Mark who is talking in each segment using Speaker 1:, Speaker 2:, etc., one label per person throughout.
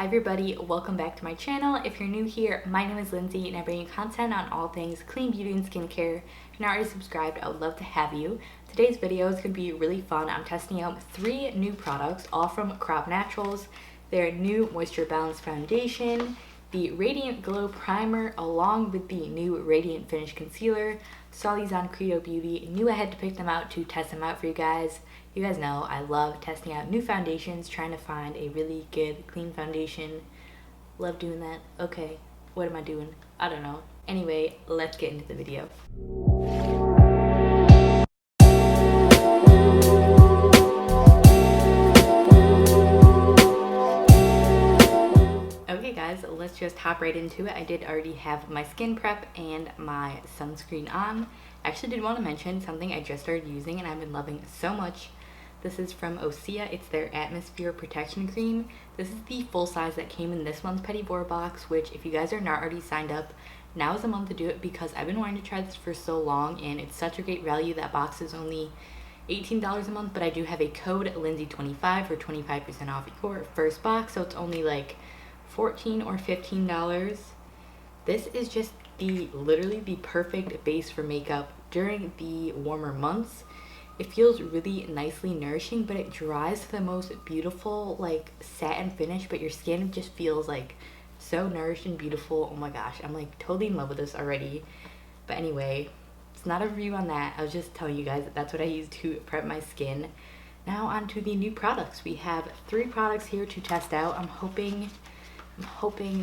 Speaker 1: Hi everybody, welcome back to my channel. If you're new here, my name is Lindsay and I bring you content on all things clean beauty and skincare. If you're not already subscribed, I would love to have you. Today's video is going to be really fun. I'm testing out 3 new products, all from Crop Naturals. Their new Moisture Balance Foundation, the Radiant Glow Primer, along with the new Radiant Finish Concealer. Saw these on Credo Beauty, knew I had to pick them out to test them out for you guys. You guys know I love testing out new foundations, trying to find a really good, clean foundation. Love doing that. Okay, what am I doing? I don't know. Anyway, let's get into the video. Okay guys, let's just hop right into it. I did already have my skin prep and my sunscreen on. I actually did want to mention something I just started using and I've been loving so much. This is from Osea. It's their Atmosphere Protection Cream. This is the full size that came in this month's Petit Vour box, which if you guys are not already signed up, now is the month to do it because I've been wanting to try this for so long and it's such a great value. That box is only $18 a month, but I do have a code Lindsay25 for 25% off your first box, so it's only like $14 or $15. This is just literally the perfect base for makeup during the warmer months. It feels really nicely nourishing, but it dries to the most beautiful like satin finish, but your skin just feels like so nourished and beautiful. Oh my gosh, I'm like totally in love with this already. But anyway, it's not a review on that. I was just telling you guys that that's what I use to prep my skin. Now on to the new products. We have 3 products here to test out. I'm hoping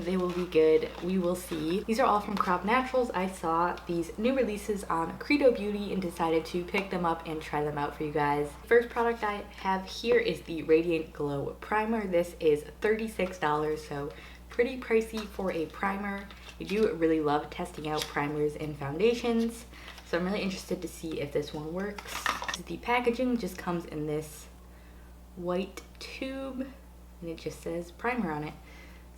Speaker 1: they will be good. We will see. These are all from Crop Naturals. I saw these new releases on Credo Beauty and decided to pick them up and try them out for you guys. First product I have here is the Radiant Glow Primer. This is $36, so pretty pricey for a primer. I do really love testing out primers and foundations, so I'm really interested to see if this one works. The packaging just comes in this white tube and it just says primer on it.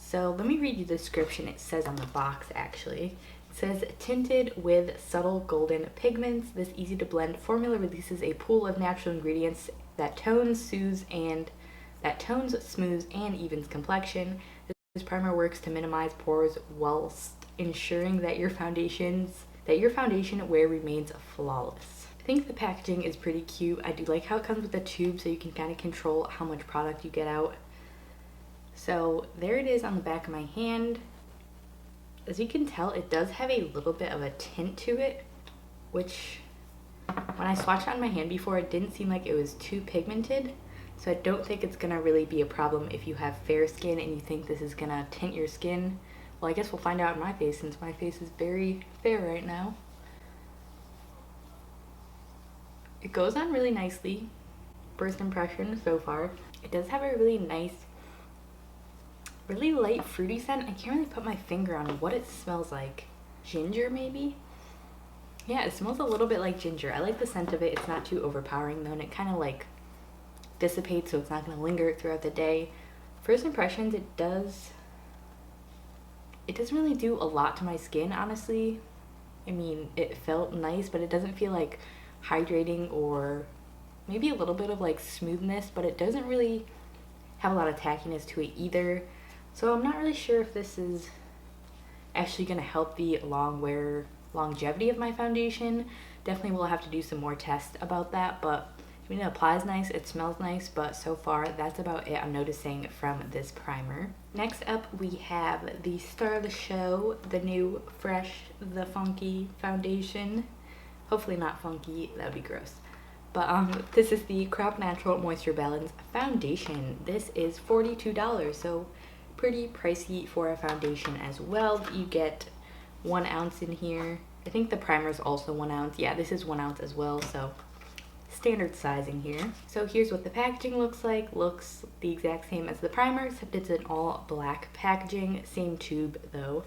Speaker 1: So let me read you the description. It says on the box actually. It says, tinted with subtle golden pigments, this easy to blend formula releases a pool of natural ingredients that tones, smooths, and evens complexion. This primer works to minimize pores whilst ensuring that your foundation wear remains flawless. I think the packaging is pretty cute. I do like how it comes with a tube so you can kind of control how much product you get out. So there it is on the back of my hand. As you can tell, it does have a little bit of a tint to it, which when I swatched it on my hand before, it didn't seem like it was too pigmented. So I don't think it's gonna really be a problem if you have fair skin and you think this is gonna tint your skin. Well, I guess we'll find out in my face since my face is very fair right now. It goes on really nicely. First impression so far. It does have a really nice, really light fruity scent. I can't really put my finger on what it smells like. Ginger maybe? Yeah, it smells a little bit like ginger. I like the scent of it. It's not too overpowering though, and it kind of like dissipates so it's not going to linger throughout the day. First impressions, it doesn't really do a lot to my skin, honestly. I mean, it felt nice, but it doesn't feel like hydrating or maybe a little bit of like smoothness, but it doesn't really have a lot of tackiness to it either. So I'm not really sure if this is actually going to help the longevity of my foundation. Definitely will have to do some more tests about that, but I mean, it applies nice, it smells nice, but so far that's about it I'm noticing from this primer. Next up we have the star of the show, the new Fresh the Funky foundation. Hopefully not funky, that would be gross. But this is the Crop Natural Moisture Balance Foundation. This is $42, so pretty pricey for a foundation as well. You get 1 ounce in here. I think the primer is also 1 ounce. Yeah, this is 1 ounce as well, so standard sizing here. So here's what the packaging looks like. Looks the exact same as the primer, except it's an all black packaging. Same tube though.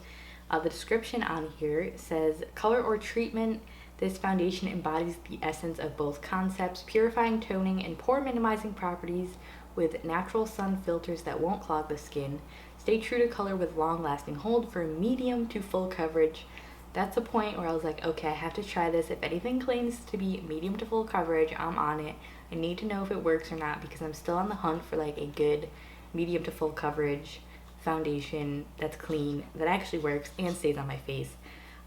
Speaker 1: The description on here says, color or treatment. This foundation embodies the essence of both concepts, purifying, toning, and pore minimizing properties with natural sun filters that won't clog the skin. Stay true to color with long-lasting hold for medium to full coverage. That's the point where I was like, okay, I have to try this. If anything claims to be medium to full coverage, I'm on it. I need to know if it works or not because I'm still on the hunt for like a good medium to full coverage foundation that's clean, that actually works and stays on my face.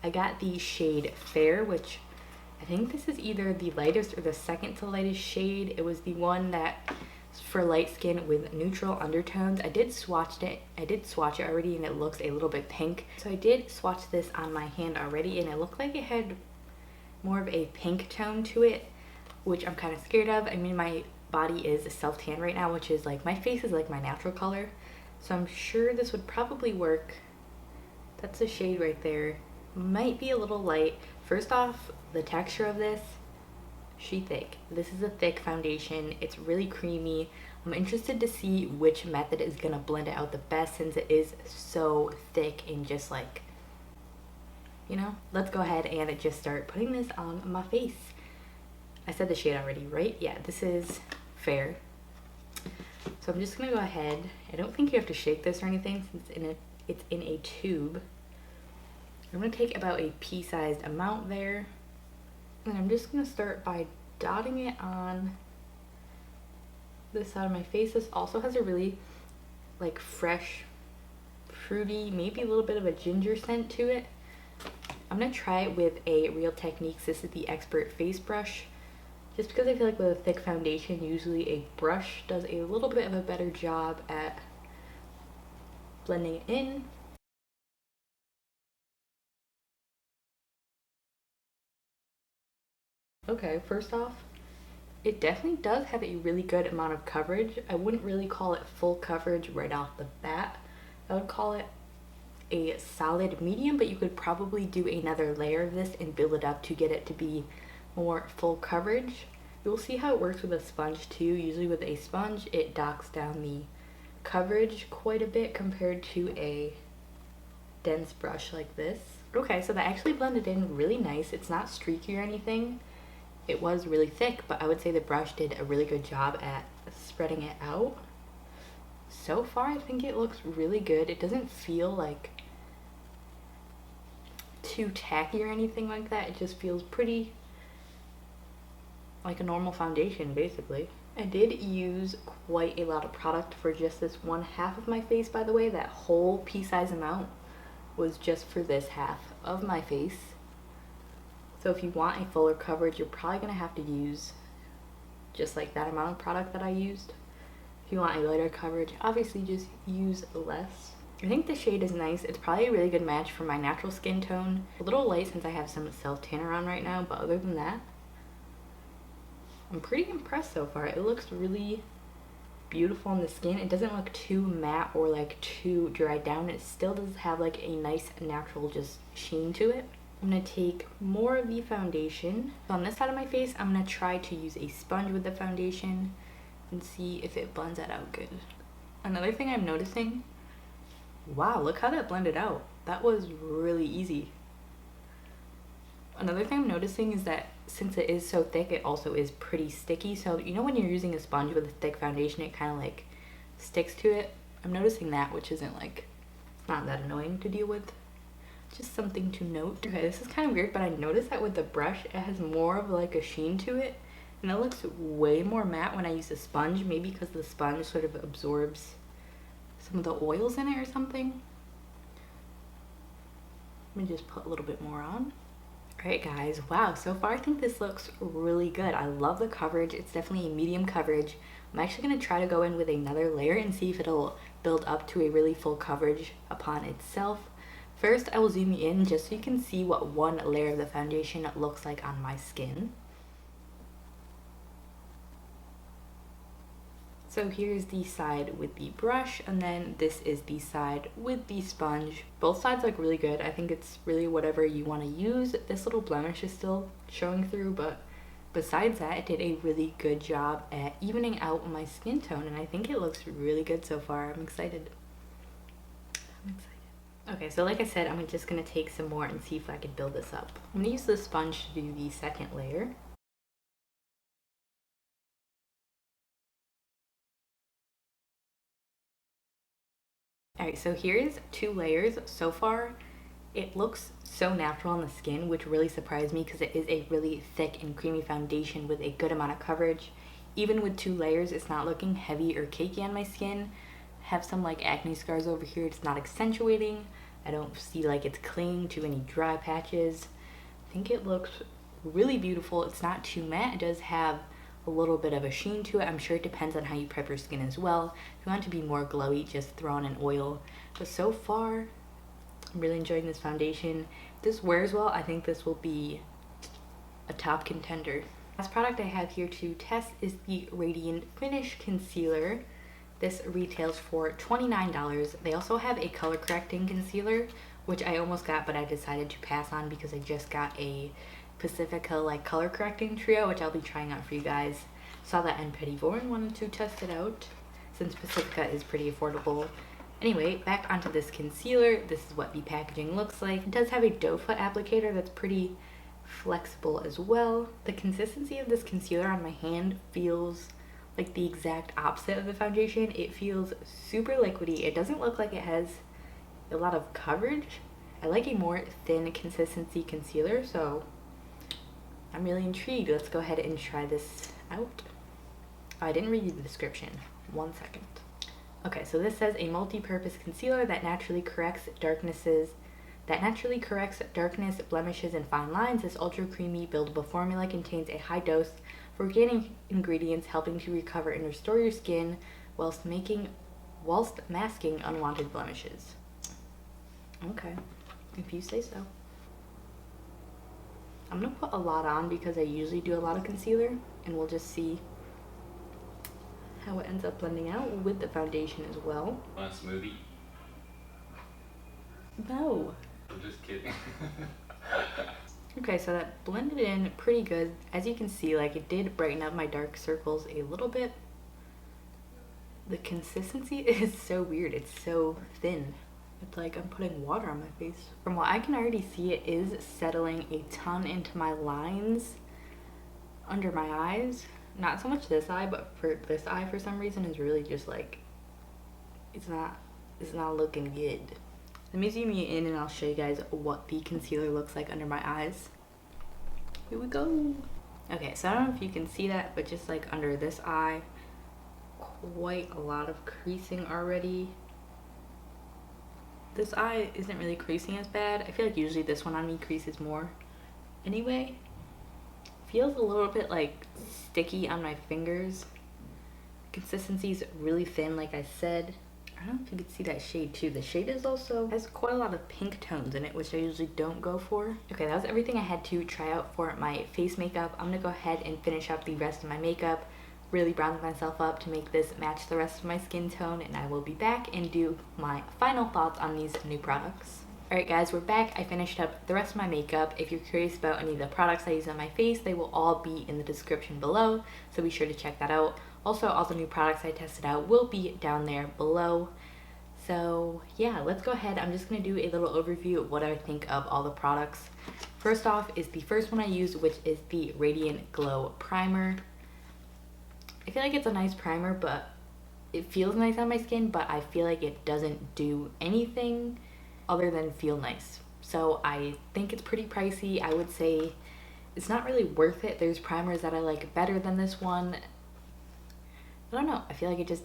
Speaker 1: I got the shade Fair, which I think this is either the lightest or the second to lightest shade. It was the one that for light skin with neutral undertones. I did swatch it already, and it looks a little bit pink. So I did swatch this on my hand already, and it looked like it had more of a pink tone to it, which I'm kind of scared of. I mean, my body is self-tan right now, which is like, my face is like my natural color, so I'm sure this would probably work. That's the shade right there. Might be a little light. First off, the texture of this, she thick. This is a thick foundation. It's really creamy. I'm interested to see which method is gonna blend it out the best, since it is so thick and just like, you know. Let's go ahead and just start putting this on my face. I said the shade already, right? Yeah, this is Fair. So I'm just gonna go ahead. I don't think you have to shake this or anything, since it's in a tube. I'm gonna take about a pea-sized amount there. And I'm just gonna start by dotting it on this side of my face. This also has a really like fresh, fruity, maybe a little bit of a ginger scent to it. I'm gonna try it with a Real Techniques. This is the Expert Face Brush. Just because I feel like with a thick foundation, usually a brush does a little bit of a better job at blending it in. Okay, first off, it definitely does have a really good amount of coverage. I wouldn't really call it full coverage right off the bat. I would call it a solid medium, but you could probably do another layer of this and build it up to get it to be more full coverage. You'll see how it works with a sponge too. Usually with a sponge, it docks down the coverage quite a bit compared to a dense brush like this. Okay, so that actually blended in really nice. It's not streaky or anything. It was really thick, but I would say the brush did a really good job at spreading it out. So far, I think it looks really good. It doesn't feel like too tacky or anything like that. It just feels pretty like a normal foundation, basically. I did use quite a lot of product for just this one half of my face, by the way. That whole pea-size amount was just for this half of my face. So if you want a fuller coverage, you're probably gonna have to use just like that amount of product that I used. If you want a lighter coverage, obviously just use less. I think the shade is nice. It's probably a really good match for my natural skin tone. A little light since I have some self-tanner on right now, but other than that, I'm pretty impressed so far. It looks really beautiful on the skin. It doesn't look too matte or like too dried down. It still does have like a nice natural just sheen to it. I'm gonna take more of the foundation. So on this side of my face, I'm gonna try to use a sponge with the foundation and see if it blends that out good. Another thing I'm noticing, wow, look how that blended out. That was really easy. Another thing I'm noticing is that since it is so thick, it also is pretty sticky. So you know when you're using a sponge with a thick foundation, it kind of like sticks to it. I'm noticing that, which isn't like, it's not that annoying to deal with. Just something to note. Okay, this is kind of weird, but I noticed that with the brush, it has more of like a sheen to it. And it looks way more matte when I use a sponge, maybe because the sponge sort of absorbs some of the oils in it or something. Let me just put a little bit more on. Alright guys, wow, so far I think this looks really good. I love the coverage. It's definitely a medium coverage. I'm actually going to try to go in with another layer and see if it'll build up to a really full coverage upon itself. First, I will zoom you in just so you can see what one layer of the foundation looks like on my skin. So here's the side with the brush, and then this is the side with the sponge. Both sides look really good. I think it's really whatever you want to use. This little blemish is still showing through, but besides that, it did a really good job at evening out my skin tone, and I think it looks really good so far. I'm excited. Okay, so like I said, I'm just going to take some more and see if I can build this up. I'm going to use the sponge to do the second layer. Alright, so here's 2 layers. So far, it looks so natural on the skin, which really surprised me because it is a really thick and creamy foundation with a good amount of coverage. Even with 2 layers, it's not looking heavy or cakey on my skin. have some like acne scars over here. It's not accentuating. I don't see like it's clinging to any dry patches. I think it looks really beautiful. It's not too matte. It does have a little bit of a sheen to it. I'm sure it depends on how you prep your skin as well. If you want it to be more glowy, just throw on an oil. But so far, I'm really enjoying this foundation. If this wears well, I think this will be a top contender. Last product I have here to test is the Radiant Finish Concealer. This retails for $29. They also have a color correcting concealer, which I almost got, but I decided to pass on because I just got a Pacifica like color correcting trio, which I'll be trying out for you guys. Saw that in Petit Vour and wanted to test it out since Pacifica is pretty affordable. Anyway, back onto this concealer. This is what the packaging looks like. It does have a doe foot applicator that's pretty flexible as well. The consistency of this concealer on my hand feels like the exact opposite of the foundation. It feels super liquidy. It doesn't look like it has a lot of coverage. I like a more thin consistency concealer, so I'm really intrigued. Let's go ahead and try this out. I didn't read the description. 1 second. Okay, so this says a multi-purpose concealer that naturally corrects darkness, blemishes, and fine lines. This ultra creamy buildable formula contains a high dose of organic ingredients, helping to recover and restore your skin whilst masking unwanted blemishes. Okay, if you say so. I'm gonna put a lot on because I usually do a lot of concealer, and we'll just see how it ends up blending out with the foundation as well.
Speaker 2: Want a smoothie?
Speaker 1: No.
Speaker 2: I'm just kidding.
Speaker 1: Okay, so that blended in pretty good. As you can see, like it did brighten up my dark circles a little bit. The consistency is so weird. It's so thin. It's like I'm putting water on my face. From what I can already see, it is settling a ton into my lines under my eyes. Not so much this eye, but for this eye, for some reason, is really just like, it's not looking good. Let me zoom you in and I'll show you guys what the concealer looks like under my eyes. Here we go. Okay, so I don't know if you can see that, but just like under this eye, quite a lot of creasing already. This eye isn't really creasing as bad. I feel like usually this one on me creases more. Anyway, feels a little bit like sticky on my fingers. Consistency is really thin, like I said. I don't know if you can see that shade too. The shade is also has quite a lot of pink tones in it, which I usually don't go for. Okay, that was everything I had to try out for my face makeup. I'm gonna go ahead and finish up the rest of my makeup, really bronze myself up to make this match the rest of my skin tone, and I will be back and do my final thoughts on these new products. Alright guys, we're back. I finished up the rest of my makeup. If you're curious about any of the products I use on my face, they will all be in the description below, so be sure to check that out. Also, all the new products I tested out will be down there below. So yeah, let's go ahead. I'm just going to do a little overview of what I think of all the products. First off is the first one I use, which is the Radiant Glow Primer. I feel like it's a nice primer, but it feels nice on my skin, but I feel like it doesn't do anything other than feel nice. So I think it's pretty pricey. I would say it's not really worth it. There's primers that I like better than this one. I don't know. I feel like it just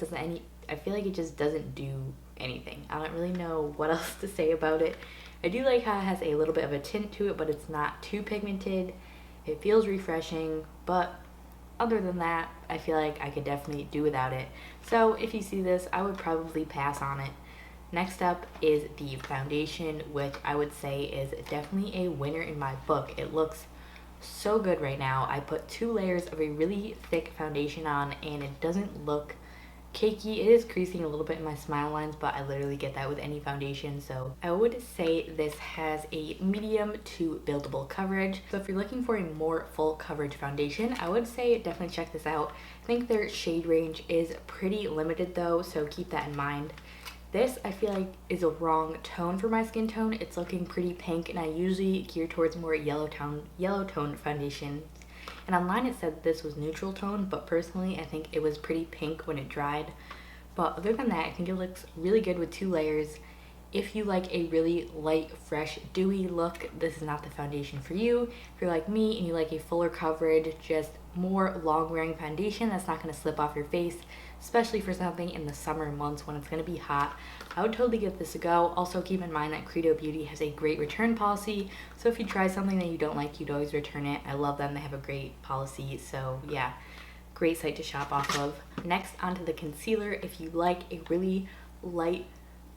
Speaker 1: doesn't do anything. I don't really know what else to say about it. I do like how it has a little bit of a tint to it, but it's not too pigmented. It feels refreshing, but other than that, I feel like I could definitely do without it. So if you see this, I would probably pass on it. Next up is the foundation, which I would say is definitely a winner in my book. It looks so good right now. I put 2 layers of a really thick foundation on, and it doesn't look cakey. It is creasing a little bit in my smile lines, but I literally get that with any foundation. So I would say this has a medium to buildable coverage. So if you're looking for a more full coverage foundation, I would say definitely check this out. I think their shade range is pretty limited though, so keep that in mind. This I feel like is a wrong tone for my skin tone. It's looking pretty pink, and I usually gear towards more yellow tone foundation. And online it said this was neutral tone, but personally I think it was pretty pink when it dried. But other than that, I think it looks really good with 2 layers. If you like a really light, fresh, dewy look, this is not the foundation for you. If you're like me and you like a fuller coverage, just more long wearing foundation that's not going to slip off your face, especially for something in the summer months when it's going to be hot. I would totally give this a go. Also keep in mind that Credo Beauty has a great return policy, so if you try something that you don't like, you'd always return it. I love them. They have a great policy, so yeah, great site to shop off of. Next, onto the concealer. If you like a really light,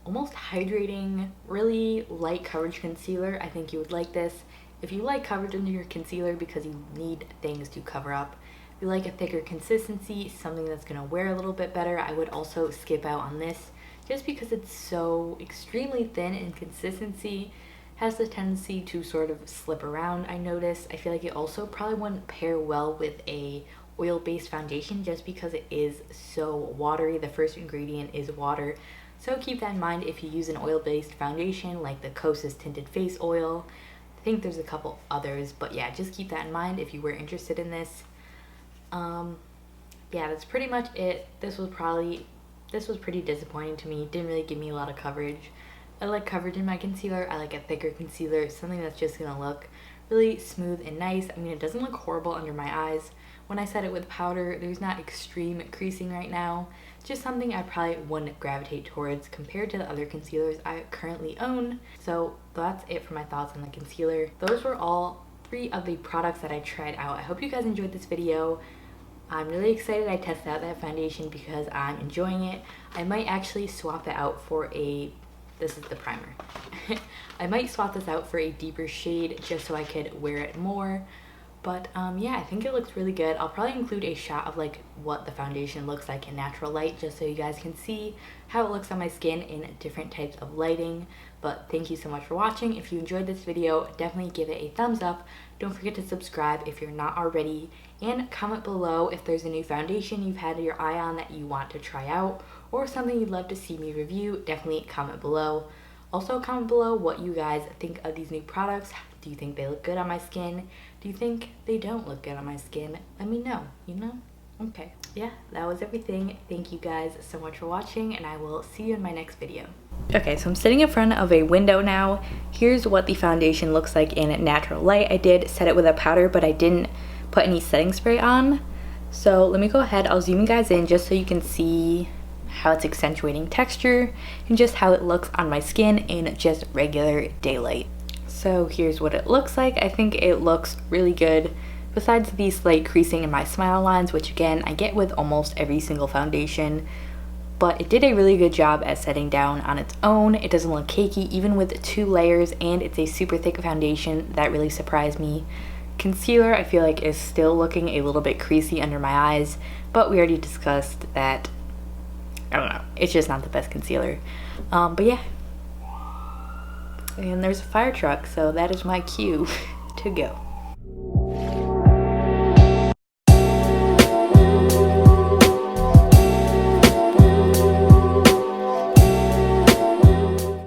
Speaker 1: almost hydrating, really light coverage concealer, I think you would like this. If you like coverage under your concealer because you need things to cover up, if you like a thicker consistency, something that's going to wear a little bit better, I would also skip out on this just because it's so extremely thin and consistency has the tendency to sort of slip around, I notice. I feel like it also probably wouldn't pair well with a oil-based foundation just because it is so watery. The first ingredient is water. So keep that in mind if you use an oil-based foundation like the Kosas Tinted Face Oil. I think there's a couple others, but yeah, just keep that in mind if you were interested in this. Yeah, that's pretty much it. This was pretty disappointing to me. Didn't really give me a lot of coverage. I like coverage in my concealer. I like a thicker concealer, something that's just gonna look really smooth and nice. I mean, it doesn't look horrible under my eyes. When I set it with powder, there's not extreme creasing right now. It's just something I probably wouldn't gravitate towards compared to the other concealers I currently own. So that's it for my thoughts on the concealer. Those were all 3 of the products that I tried out. I hope you guys enjoyed this video. I'm really excited I tested out that foundation because I'm enjoying it. I might actually swap it out for this is the primer. I might swap this out for a deeper shade just so I could wear it more. But yeah, I think it looks really good. I'll probably include a shot of like what the foundation looks like in natural light just so you guys can see how it looks on my skin in different types of lighting. But thank you so much for watching. If you enjoyed this video, definitely give it a thumbs up. Don't forget to subscribe if you're not already, and comment below if there's a new foundation you've had your eye on that you want to try out or something you'd love to see me review. Definitely comment below. Also comment below what you guys think of these new products. Do you think they look good on my skin? Do you think they don't look good on my skin? Let me know, you know? Okay, yeah, that was everything. Thank you guys so much for watching, and I will see you in my next video. Okay, so I'm sitting in front of a window now. Here's what the foundation looks like in natural light. I did set it with a powder, but I didn't put any setting spray on. So let me go ahead, I'll zoom you guys in just so you can see how it's accentuating texture and just how it looks on my skin in just regular daylight. So here's what it looks like. I think it looks really good besides the slight creasing in my smile lines, which again I get with almost every single foundation, but it did a really good job at setting down on its own. It doesn't look cakey even with 2 layers, and it's a super thick foundation. That really surprised me. Concealer I feel like is still looking a little bit creasy under my eyes, but we already discussed that. I don't know, it's just not the best concealer. But yeah, and there's a fire truck, so that is my cue to go.